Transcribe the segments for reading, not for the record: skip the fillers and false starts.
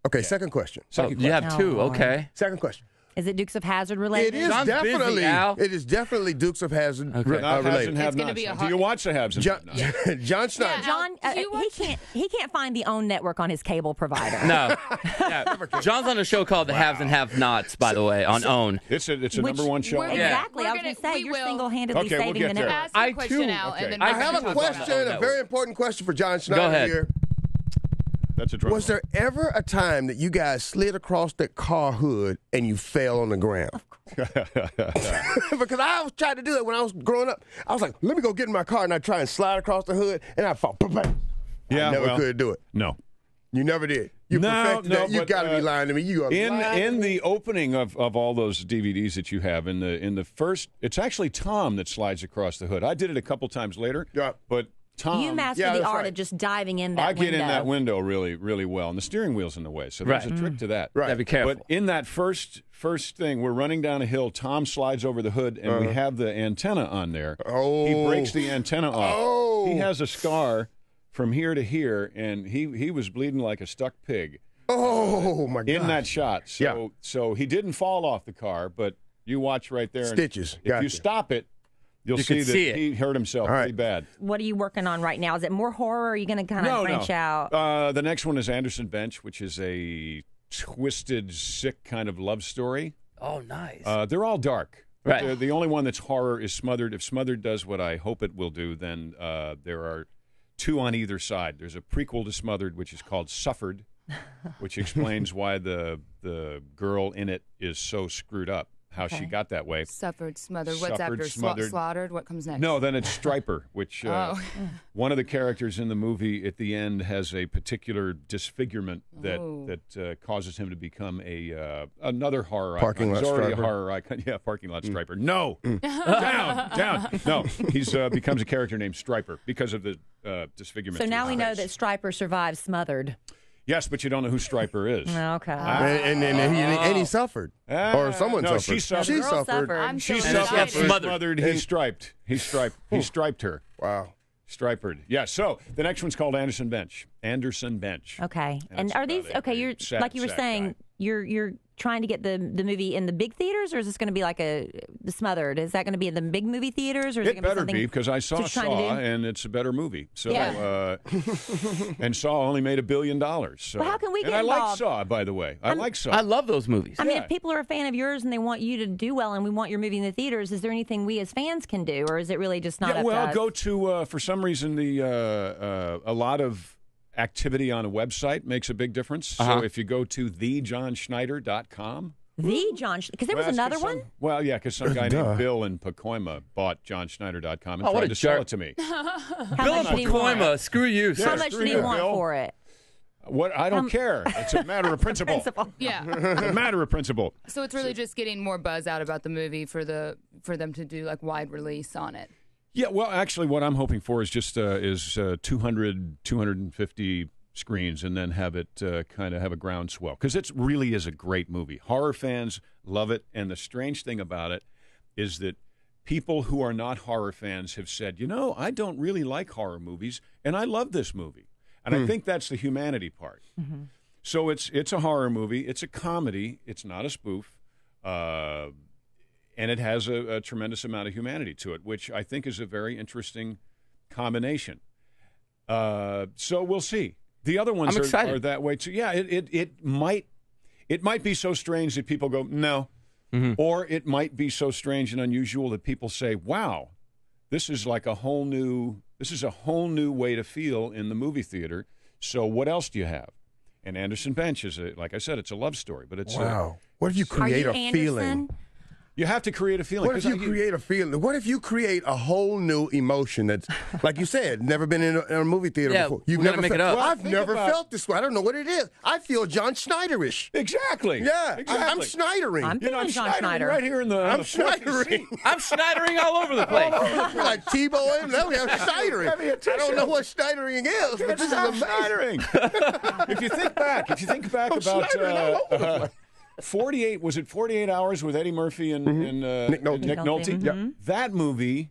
Okay, second question. You have two. Lord. Okay. Second question. Is it Dukes of Hazzard related? It is John's definitely. busy, Al. It is definitely Dukes of Hazzard Okay. Not haves related. and have It's gonna nots. be a Do hard- you watch the haves and have nots? John Schneider. John, he can't find the OWN network on his cable provider. No. Yeah. John's on a show called The Haves and Have Nots, by the way, on OWN. It's a number one show. We're- Exactly. We're I was gonna- going to say, we you're will- single-handedly Okay, we'll saving get the there. network. Ask the I, question too. now, Okay. and then I I we're have gonna a talk about question, it. a very important question for John Go Schneider ahead. here. That's a drum Was roll. there ever a time that you guys slid across that car hood and you fell on the ground? Because I was trying to do that when I was growing up. I was like, let me go get in my car, and I try and slide across the hood, and I fall. Yeah, I never well, could do it. No. You never did. You No, perfected no, that. You but, got to be lying to me. You are lying. In the opening of all those DVDs that you have, in the first, it's actually Tom that slides across the hood. I did it a couple times later. Yeah. But Tom, You master Yeah, the that's art right. of just diving in that I window. get in that window really, really well, and the steering wheel's in the way, so there's Right. a trick to that. Right. Gotta be careful. But in that first thing, we're running down a hill. Tom slides over the hood, and we have the antenna on there. Oh. He breaks the antenna off. Oh. He has a scar from here to here, and he was bleeding like a stuck pig Oh, my God. in that shot. So, Yeah. so he didn't fall off the car, but you watch right there. and Stitches. If Gotcha. you stop it, you'll You see can that see it. he hurt himself All right. pretty bad. What are you working on right now? Is it more horror, or are you going to kind of branch out? The next one is Anderson Bench, which is a twisted, sick kind of love story. Oh, nice. They're all dark. Right. The only one that's horror is Smothered. If Smothered does what I hope it will do, then there are two on either side. There's a prequel to Smothered, which is called Suffered, which explains why the girl in it is so screwed up, how she got that way. Suffered, smothered. What's Suffered, after smothered. slaughtered? What comes next? No, then it's Striper, which one of the characters in the movie at the end has a particular disfigurement that causes him to become another horror Parking icon. lot He's already striper. a horror icon. Yeah, parking lot Striper. No, down. No, he's becomes a character named Striper because of the disfigurement. So now we know Nice. that Striper survived Smothered. Yes, but you don't know who Striper is. Okay. And he suffered. Or someone no, suffered. she suffered. She Girl suffered. suffered. I'm She so suffered. excited. She Smothered. smothered. He striped. He striped her. Wow. Stripered. Yeah, so the next one's called Anderson Bench. Anderson Bench. Okay. And And it's are about these a okay? You're sad, like you were sad saying. guy. You're trying to get the movie in the big theaters, or is this going to be like the Smothered? Is that going to be in the big movie theaters, or is it, It going to be better something? be, because I saw just trying to Saw, do? and it's a better movie. So, Yeah. and Saw only made $1 billion. So. Well, how can we And get I like involved? Saw, by the way. I like Saw. I love those movies. I mean, Yeah. if people are a fan of yours and they want you to do well, and we want your movie in the theaters, is there anything we as fans can do, or is it really just not Yeah, up well, to us? go to for some reason a lot of activity on a website makes a big difference. So if you go to thejohnschneider.com. The John, because there was another one. Well, yeah, because some guy named Bill in Pacoima bought johnschneider.com and Oh, what tried a to sell jerk. it to me. How Bill much and did he want? Pacoima, screw you. How much screw did he you, want Bill. for it? What? I don't care. It's a matter of principle. Yeah. It's a matter of principle. So it's really just getting more buzz out about the movie for them to do like wide release on it. Yeah, well, actually, what I'm hoping for is just 200, 250 screens, and then have it kind of have a groundswell, because it really is a great movie. Horror fans love it, and the strange thing about it is that people who are not horror fans have said, I don't really like horror movies, and I love this movie. And I think that's the humanity part. Mm-hmm. So it's a horror movie. It's a comedy. It's not a spoof. And it has a tremendous amount of humanity to it, which I think is a very interesting combination. So we'll see. The other ones I'm excited. are that way too. Yeah, it might be so strange that people go, no. Mm-hmm. Or it might be so strange and unusual that people say, wow, this is a whole new way to feel in the movie theater. So what else do you have? And Anderson Bench is, like I said, it's a love story, but it's Wow. What if you Are create you a Anderson? feeling? you have to create a feeling. What if 'cause you create a feeling? What if you create a whole new emotion that's, like you said, never been in a movie theater Yeah, before? we're You've gonna never make felt, it up. Well, I've Think never about- felt this way. I don't know what it is. I feel John Schneider-ish. Exactly. Yeah, exactly. I'm Schneidering. I'm feeling John Schneidering Schneider. right here in the. I'm on the front Schneidering. seat. I'm Schneidering all over the place. You're like Tebow and I'm Schneidering. Have you a I don't tissue? know what Schneidering is, but this is amazing. Schneidering. If you think back about Schneidering all over the place. 48, was it 48 Hours with Eddie Murphy and Nick Nolte. Nick Nolte? Yep. That movie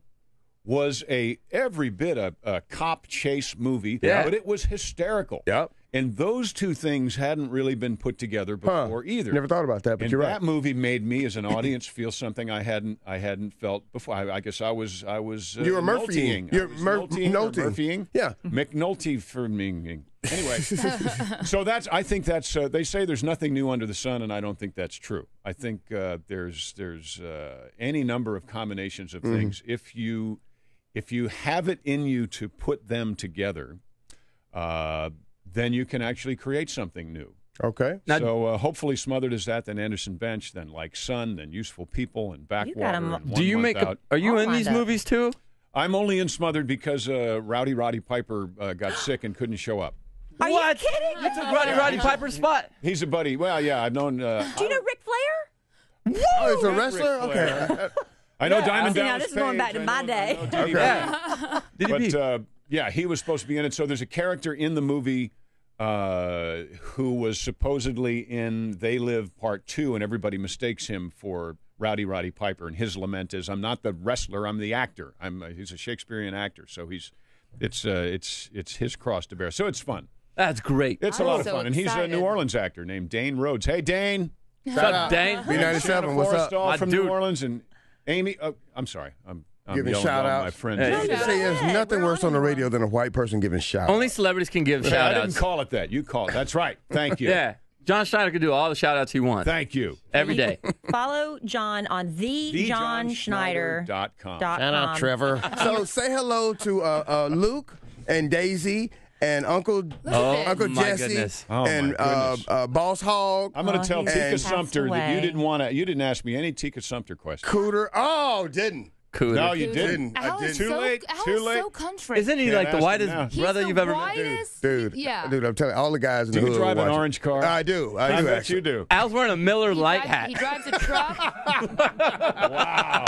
was every bit a cop chase movie, Yeah. but it was hysterical. Yep. And those two things hadn't really been put together before either. Never thought about that, but and you're that right. movie made me, as an audience, feel something I hadn't felt before. I guess I was. You were Murphying. You're Murphying. Yeah, McNulty for me. Anyway, so I think that's. They say there's nothing new under the sun, and I don't think that's true. I think there's any number of combinations of things. If you have it in you to put them together, then you can actually create something new. Okay. So hopefully Smothered is that, then Anderson Bench, then Like Sun, then Useful People, and Backwater. And Do you make? Are you in these movies too? I'm only in Smothered because Roddy Piper got sick and couldn't show up. Are you kidding? You took Roddy Piper's spot. He's a buddy. Well, yeah, I've known. Do you know Ric Flair? Oh, he's a wrestler? Okay. I know Diamond See, now Dallas this is going back to my day. But he was supposed to be in it. So there's a character in the movie who was supposedly in They Live Part 2, and everybody mistakes him for Roddy Piper. And his lament is, I'm not the wrestler, I'm the actor. He's a Shakespearean actor, so it's his cross to bear. So it's fun. That's great. It's a lot of fun. And he's a New Orleans actor named Dane Rhodes. Hey, Dane. What's up, Dane? B97, what's up? Forrestal from dude. New Orleans, and Amy. I'm sorry. I'm Giving yelling shout at all outs. my friends. Hey. I would say there's nothing worse on the radio than a white person giving shout outs. Only celebrities can give I shout didn't outs. call it that. You called it. That's right. Thank you. Yeah. John Schneider could do all the shout outs he wants. Thank you. Every day. Follow John on TheJohnSchneider.com. Shout out, Trevor. So say hello to Luke and Daisy and Uncle my Jesse goodness. Oh, my and goodness. Boss Hog. I'm going to tell he Tika passed Sumpter that away. you didn't ask me any Tika Sumpter questions. Cooter. Oh, didn't. Cooter. No, you didn't. Al I is didn't. Too late. Too late. so country. Isn't he Can't like the ask him whitest now. He's brother the you've ever met? whitest, Dude, Yeah. dude, I'm telling you, all the guys in Do the you hood drive an watch it. orange car? I do. I bet actually. you do. Al's wearing a Miller He Lite drives- hat. He drives a truck. Wow.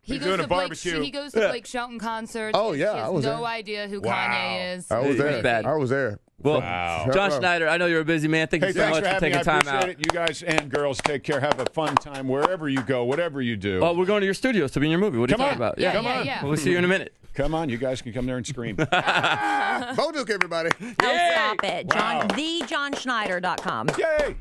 He doing goes a to barbecue. He goes to Blake Shelton concerts. Oh, yeah, He I has was no there. idea who Wow. Kanye is. I was It's there. bad. I was there. Well, Wow. John Schneider, I know you're a busy man. Thank Hey, you so thanks much for for having me. taking I time appreciate out. it. You guys and girls take care. Have a fun time wherever you go, whatever you do. Well, we're going to your studios to be in your movie. What are you Come talking on. about? Yeah, Come yeah, on. yeah. Well, we'll see you in a minute. Come on, you guys can come there and scream. Bo Duke, everybody. Oh, stop it. Wow. TheJohnSchneider.com. Yay!